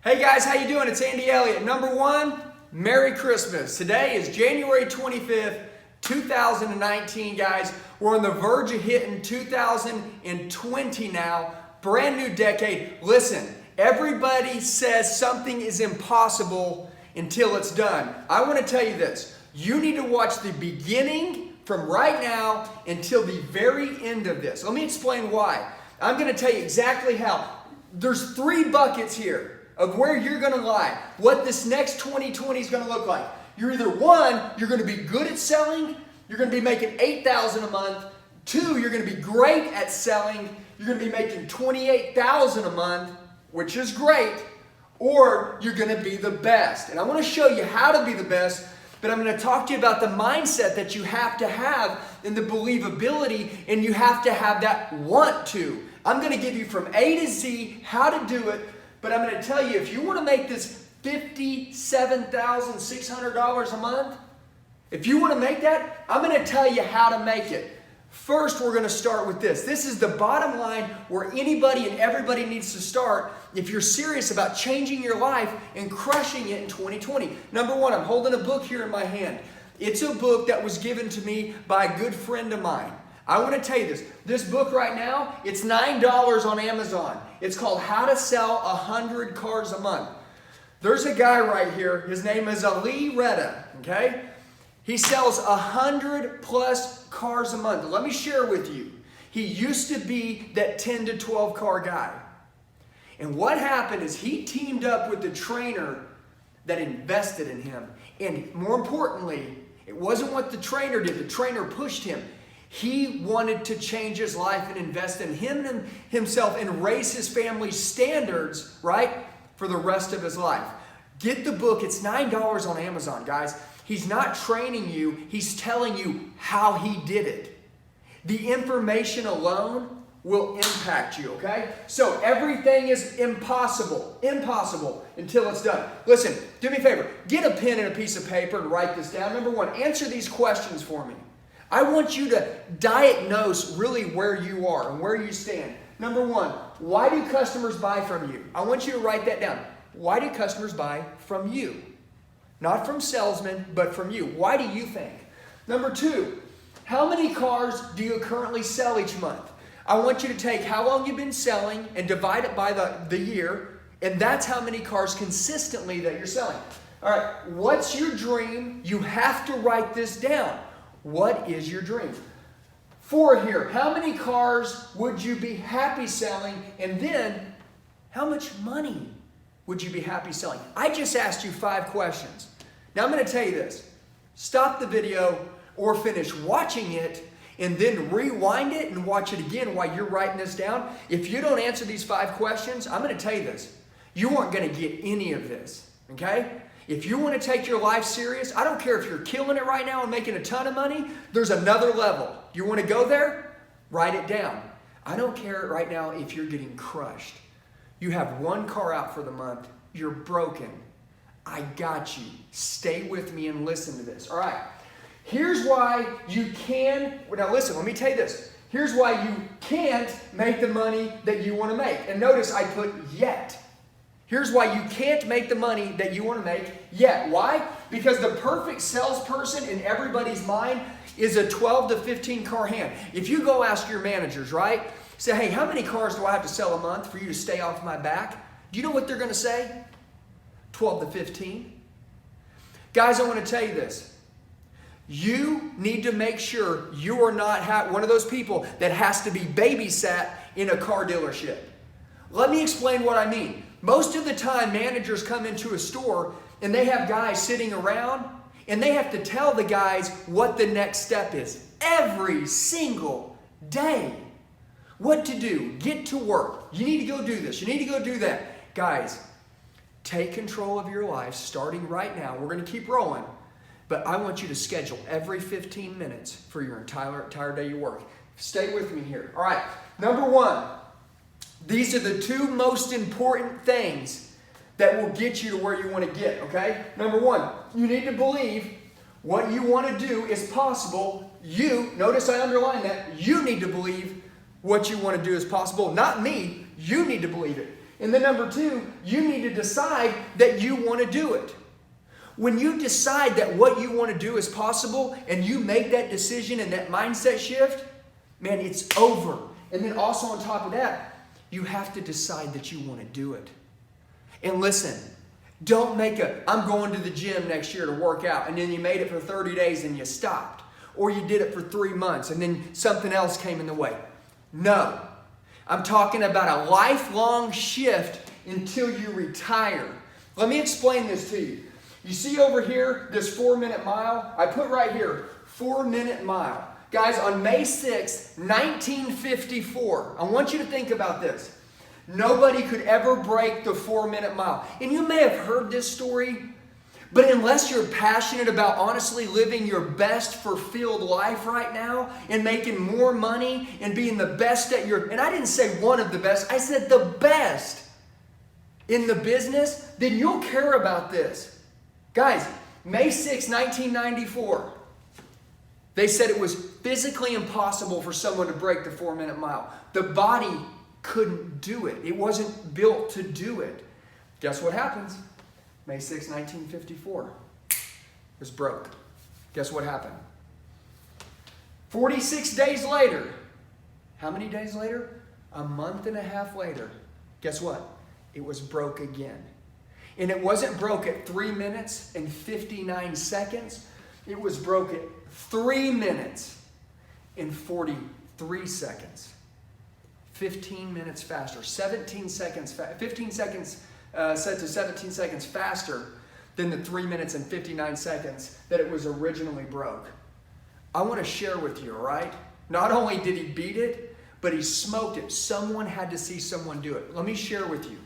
Hey guys, how you doing? It's Andy Elliott. Number one, Merry Christmas. Today is January 25th, 2019, guys. We're on the verge of hitting 2020 now. Brand new decade. Listen, everybody says something is impossible until it's done. I want to tell you this. You need to watch the beginning from right now until the very end of this. Let me explain why. I'm going to tell you exactly how. There's three buckets here of where you're going to lie, what this next 2020 is going to look like. You're either one, you're going to be good at selling, you're going to be making $8,000 a month. Two, you're going to be great at selling, you're going to be making $28,000 a month, which is great, or you're going to be the best. And I want to show you how to be the best, but I'm going to talk to you about the mindset that you have to have and the believability, and you have to have that want to. I'm going to give you from A to Z how to do it. But I'm going to tell you, if you want to make this $57,600 a month, if you want to make that, I'm going to tell you how to make it. First, we're going to start with this. This is the bottom line where anybody and everybody needs to start if you're serious about changing your life and crushing it in 2020. Number one, I'm holding a book here in my hand. It's a book that was given to me by a good friend of mine. I want to tell you this. This book right now, it's $9 on Amazon. It's called How to Sell 100 Cars a Month. There's a guy right here. His name is Elliott, okay? He sells 100 plus cars a month. Let me share with you. He used to be that 10 to 12 car guy. And what happened is he teamed up with the trainer that invested in him. And more importantly, it wasn't what the trainer did. The trainer pushed him. He wanted to change his life and invest in himself and raise his family's standards, right, for the rest of his life. Get the book. It's $9 on Amazon, guys. He's not training you. He's telling you how he did it. The information alone will impact you, okay? So everything is impossible until it's done. Listen, do me a favor. Get a pen and a piece of paper and write this down. Number one, answer these questions for me. I want you to diagnose really where you are and where you stand. Number one, why do customers buy from you? I want you to write that down. Why do customers buy from you? Not from Salesman, but from you. Why do you think? Number two, how many cars do you currently sell each month? I want you to take how long you've been selling and divide it by the year, and that's how many cars consistently that you're selling. All right, what's your dream? You have to write this down. What is your dream? Four here. How many cars would you be happy selling? And then, how much money would you be happy selling? I just asked you 5 questions. Now I'm going to tell you this. Stop the video or finish watching it and then rewind it and watch it again while you're writing this down. If you don't answer these 5 questions, I'm going to tell you this. You aren't going to get any of this, okay? If you want to take your life serious, I don't care if you're killing it right now and making a ton of money, there's another level. You want to go there? Write it down. I don't care right now if you're getting crushed. You have 1 car out for the month. You're broken. I got you. Stay with me and listen to this. All right. Here's why you can, now listen, let me tell you this. Here's why you can't make the money that you want to make. And notice I put yet. Here's why you can't make the money that you want to make yet. Why? Because the perfect salesperson in everybody's mind is a 12 to 15 car hand. If you go ask your managers, right? Say, hey, how many cars do I have to sell a month for you to stay off my back? Do you know what they're going to say? 12 to 15. Guys, I want to tell you this. You need to make sure you are not one of those people that has to be babysat in a car dealership. Let me explain what I mean. Most of the time, managers come into a store and they have guys sitting around and they have to tell the guys what the next step is every single day. What to do. Get to work. You need to go do this. You need to go do that. Guys, take control of your life starting right now. We're going to keep rolling. But I want you to schedule every 15 minutes for your entire day you work. Stay with me here. All right. Number one. These are the 2 most important things that will get you to where you want to get, okay? Number one, you need to believe what you want to do is possible. Notice I underline that, you need to believe what you want to do is possible. Not me, you need to believe it. And then number two, you need to decide that you want to do it. When you decide that what you want to do is possible and you make that decision and that mindset shift, man, it's over. And then also on top of that, you have to decide that you want to do it. And listen, don't make I'm going to the gym next year to work out, and then you made it for 30 days and you stopped. Or you did it for 3 months and then something else came in the way. No. I'm talking about a lifelong shift until you retire. Let me explain this to you. You see over here, this 4-minute mile? I put right here, 4-minute mile. Guys, on May 6th, 1954, I want you to think about this. Nobody could ever break the 4-minute mile. And you may have heard this story, but unless you're passionate about honestly living your best fulfilled life right now and making more money and being the best at and I didn't say one of the best, I said the best in the business, then you'll care about this. Guys, May 6, 1994, they said it was physically impossible for someone to break the 4-minute mile. The body couldn't do it. It wasn't built to do it. Guess what happens? May 6, 1954. It was broke. Guess what happened? 46 days later. How many days later? A month and a half later. Guess what? It was broke again. And it wasn't broke at 3 minutes and 59 seconds. It was broke at 3 minutes and 43 seconds. 15 minutes faster. 17 seconds, 15 seconds set to 17 seconds faster than the 3 minutes and 59 seconds that it was originally broke. I want to share with you, all right? Not only did he beat it, but he smoked it. Someone had to see someone do it. Let me share with you.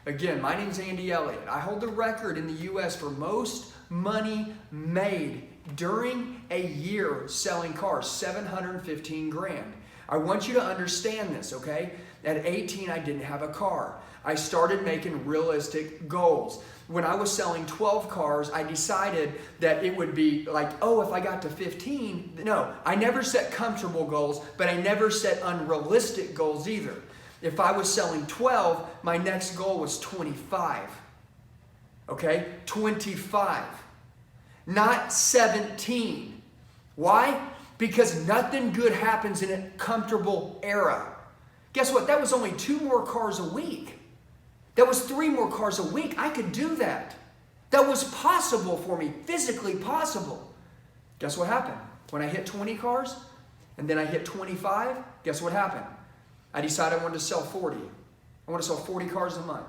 Again, my name's Andy Elliott. I hold the record in the U.S. for most money made during a year selling cars, 715 grand. I want you to understand this, okay? At 18, I didn't have a car. I started making realistic goals. When I was selling 12 cars, I decided that it would be like, oh, if I got to 15, no. I never set comfortable goals, but I never set unrealistic goals either. If I was selling 12, my next goal was 25. Okay? 25. Not 17. Why? Because nothing good happens in a comfortable era. Guess what? That was only 2 more cars a week. That was 3 more cars a week. I could do that. That was possible for me, physically possible. Guess what happened? When I hit 20 cars, and then I hit 25, guess what happened? I decided I wanted to sell 40. I want to sell 40 cars a month.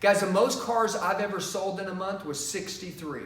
Guys, the most cars I've ever sold in a month was 63.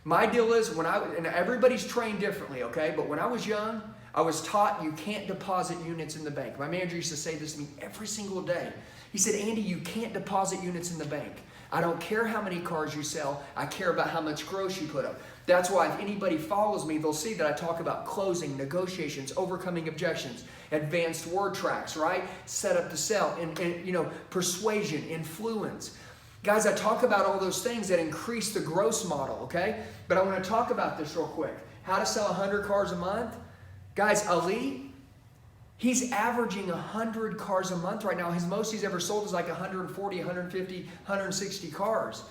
My deal is, and everybody's trained differently, okay? But when I was young, I was taught you can't deposit units in the bank. My manager used to say this to me every single day. He said, Andy, you can't deposit units in the bank. I don't care how many cars you sell. I care about how much gross you put up. That's why if anybody follows me, they'll see that I talk about closing, negotiations, overcoming objections, advanced word tracks, right? Set up to sell, and persuasion, influence. Guys, I talk about all those things that increase the gross model, okay? But I want to talk about this real quick. How to sell 100 cars a month. Guys, Ali, he's averaging 100 cars a month right now. His most he's ever sold is like 140, 150, 160 cars.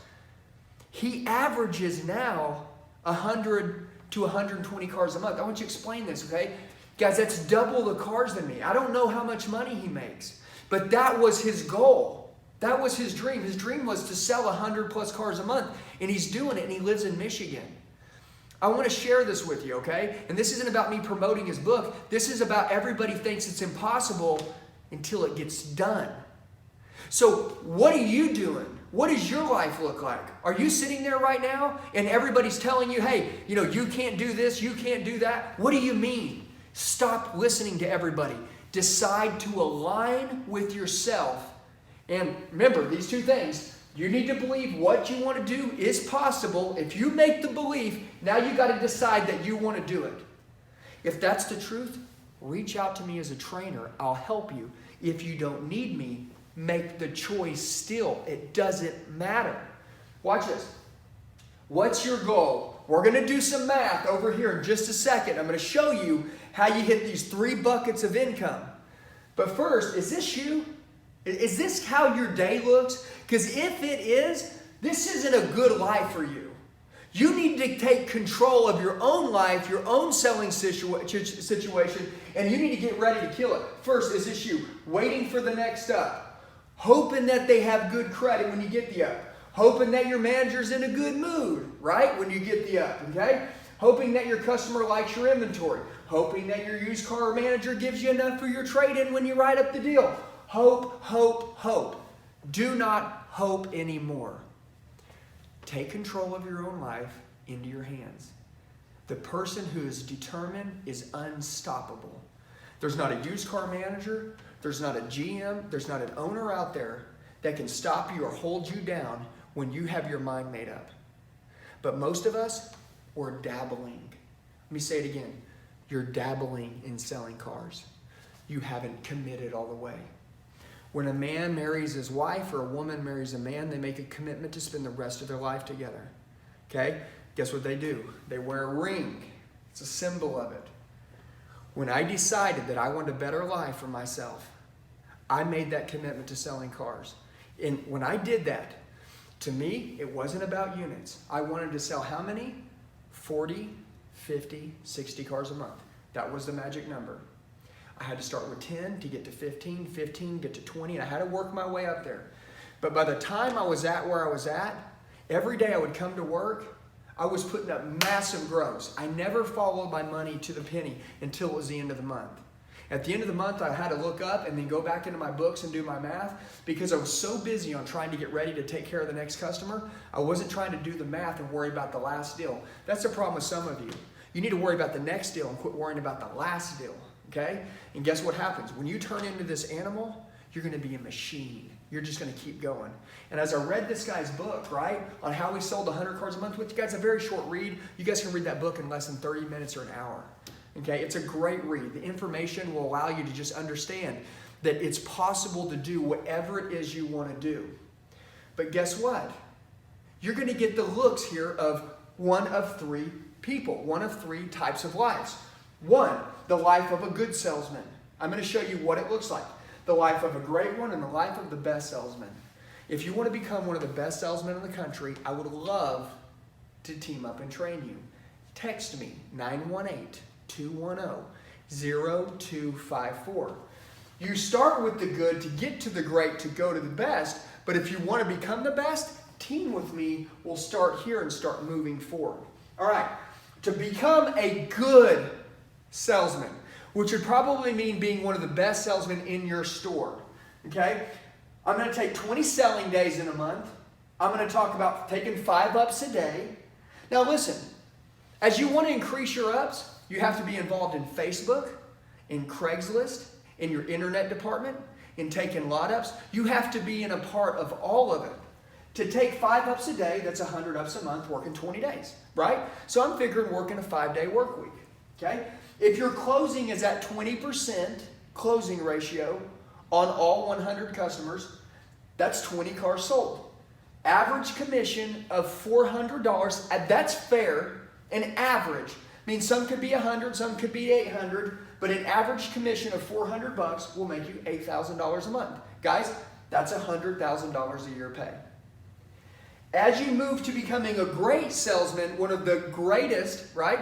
He averages now 100 to 120 cars a month. I want you to explain this, okay? Guys, that's double the cars than me. I don't know how much money he makes, but that was his goal. That was his dream. His dream was to sell 100 plus cars a month, and he's doing it, and he lives in Michigan. I want to share this with you, okay? And this isn't about me promoting his book. This is about everybody thinks it's impossible until it gets done. So what are you doing? What does your life look like? Are you sitting there right now and everybody's telling you, hey, you can't do this, you can't do that? What do you mean? Stop listening to everybody. Decide to align with yourself. And remember, these 2 things, you need to believe what you want to do is possible. If you make the belief, now you got to decide that you want to do it. If that's the truth, reach out to me as a trainer. I'll help you. If you don't need me, make the choice still. It doesn't matter. Watch this. What's your goal? We're going to do some math over here in just a second. I'm going to show you how you hit these 3 buckets of income. But first, is this you? Is this how your day looks? Because if it is, this isn't a good life for you. You need to take control of your own life, your own selling situation, and you need to get ready to kill it. First, is this you waiting for the next up, hoping that they have good credit when you get the up, hoping that your manager's in a good mood, right, when you get the up, okay? Hoping that your customer likes your inventory, hoping that your used car manager gives you enough for your trade-in when you write up the deal. Hope, hope, hope. Do not hope anymore. Take control of your own life into your hands. The person who is determined is unstoppable. There's not a used car manager, there's not a GM, there's not an owner out there that can stop you or hold you down when you have your mind made up. But most of us, we're dabbling. Let me say it again. You're dabbling in selling cars. You haven't committed all the way. When a man marries his wife or a woman marries a man, they make a commitment to spend the rest of their life together. Okay? Guess what they do? They wear a ring. It's a symbol of it. When I decided that I wanted a better life for myself, I made that commitment to selling cars. And when I did that, to me, it wasn't about units. I wanted to sell how many? 40, 50, 60 cars a month. That was the magic number. I had to start with 10 to get to 15, 15, get to 20, and I had to work my way up there. But by the time I was at where I was at, every day I would come to work, I was putting up massive gross. I never followed my money to the penny until it was the end of the month. At the end of the month, I had to look up and then go back into my books and do my math because I was so busy on trying to get ready to take care of the next customer. I wasn't trying to do the math and worry about the last deal. That's the problem with some of you. You need to worry about the next deal and quit worrying about the last deal. Okay? And guess what happens? When you turn into this animal, you're going to be a machine. You're just going to keep going. And as I read this guy's book, right, on how he sold 100 cars a month, which, guys, a very short read. You guys can read that book in less than 30 minutes or an hour. Okay? It's a great read. The information will allow you to just understand that it's possible to do whatever it is you want to do. But guess what? You're going to get the looks here of one of three people, one of three types of lives. One, the life of a good salesman. I'm going to show you what it looks like. The life of a great one and the life of the best salesman. If you want to become one of the best salesmen in the country, I would love to team up and train you. Text me, 918-210-0254. You start with the good to get to the great to go to the best, but if you want to become the best, team with me. We'll start here and start moving forward. All right, to become a good salesman, which would probably mean being one of the best salesmen in your store. Okay? I'm going to take 20 selling days in a month. I'm going to talk about taking 5 ups a day. Now listen, as you want to increase your ups, you have to be involved in Facebook, in Craigslist, in your internet department, in taking lot ups. You have to be in a part of all of it. To take 5 ups a day, that's 100 ups a month, working 20 days, right? So I'm figuring working a 5-day work week, okay? If your closing is at 20% closing ratio on all 100 customers, that's 20 cars sold. Average commission of $400, that's fair. An average means some could be 100, some could be 800, but an average commission of $400 will make you $8,000 a month. Guys, that's $100,000 a year pay. As you move to becoming a great salesman, one of the greatest, right,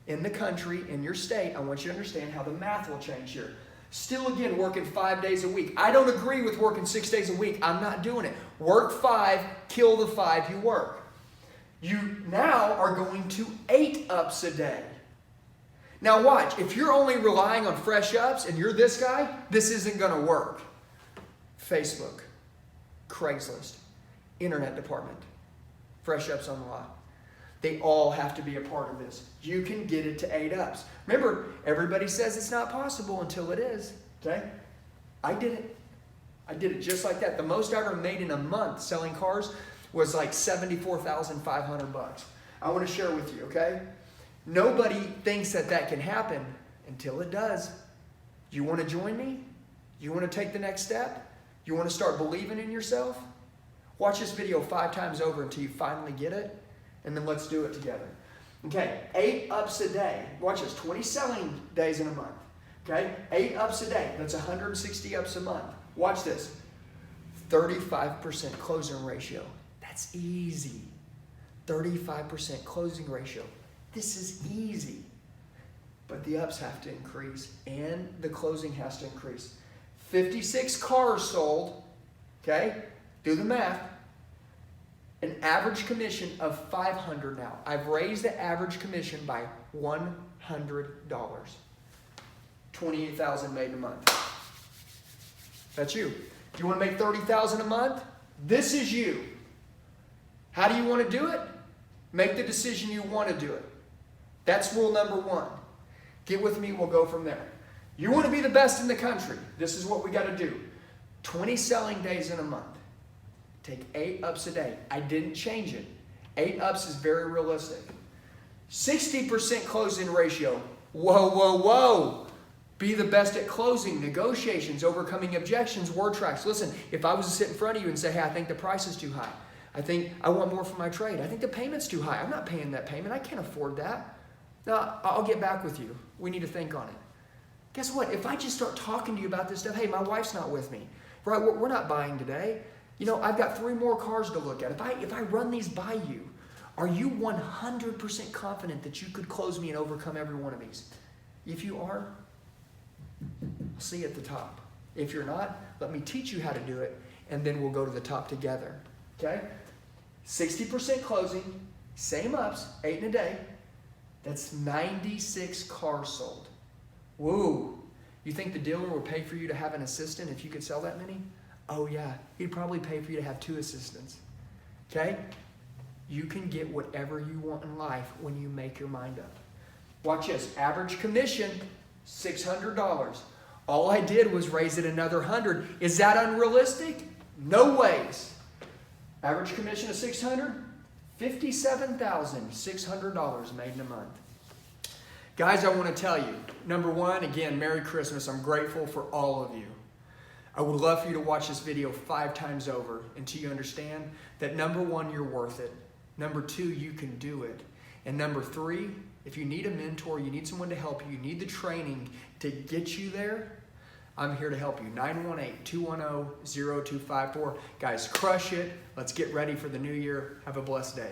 in the country, in your state, I want you to understand how the math will change here. Still, again, working 5 days a week. I don't agree with working 6 days a week. I'm not doing it. Work 5, kill the 5 you work. You now are going to 8 ups a day. Now watch, if you're only relying on fresh ups and you're this guy, this isn't going to work. Facebook, Craigslist, internet department, fresh ups on the lot. They all have to be a part of this. You can get it to 8 ups. Remember, everybody says it's not possible until it is. Okay? I did it. I did it just like that. The most I ever made in a month selling cars was like $74,500. I want to share with you, okay? Nobody thinks that that can happen until it does. You want to join me? You want to take the next step? You want to start believing in yourself? Watch this video 5 times over until you finally get it, and then let's do it together. Okay, 8 ups a day. Watch this, 20 selling days in a month. Okay, 8 ups a day. That's 160 ups a month. Watch this. 35% closing ratio. That's easy. 35% closing ratio. This is easy. But the ups have to increase and the closing has to increase. 56 cars sold, okay? Do the math. An average commission of $500 now. I've raised the average commission by $100. $28,000 made in a month. That's you. You want to make $30,000 a month? This is you. How do you want to do it? Make the decision you want to do it. That's rule number one. Get with me, we'll go from there. You want to be the best in the country. This is what we got to do. 20 selling days in a month. Take 8 ups a day. I didn't change it. 8 ups is very realistic. 60% closing ratio. Whoa, whoa, whoa. Be the best at closing, negotiations, overcoming objections, word tracks. Listen, if I was to sit in front of you and say, hey, I think the price is too high. I think I want more for my trade. I think the payment's too high. I'm not paying that payment. I can't afford that. No, I'll get back with you. We need to think on it. Guess what? If I just start talking to you about this stuff, hey, my wife's not with me. Right? We're not buying today. You know, I've got 3 more cars to look at. If I run these by you, are you 100% confident that you could close me and overcome every one of these? If you are, I'll see you at the top. If you're not, let me teach you how to do it, and then we'll go to the top together. Okay? 60% closing, same ups, 8 in a day. That's 96 cars sold. Woo! You think the dealer would pay for you to have an assistant if you could sell that many? Oh yeah, he'd probably pay for you to have 2 assistants. Okay? You can get whatever you want in life when you make your mind up. Watch this. Average commission, $600. All I did was raise it another 100. Is that unrealistic? No ways. Average commission of $600, $57,600 made in a month. Guys, I want to tell you, number one, again, Merry Christmas. I'm grateful for all of you. I would love for you to watch this video 5 times over until you understand that number one, you're worth it. Number 2, you can do it. And number 3, if you need a mentor, you need someone to help you, you need the training to get you there, I'm here to help you. 918-210-0254. Guys, crush it. Let's get ready for the new year. Have a blessed day.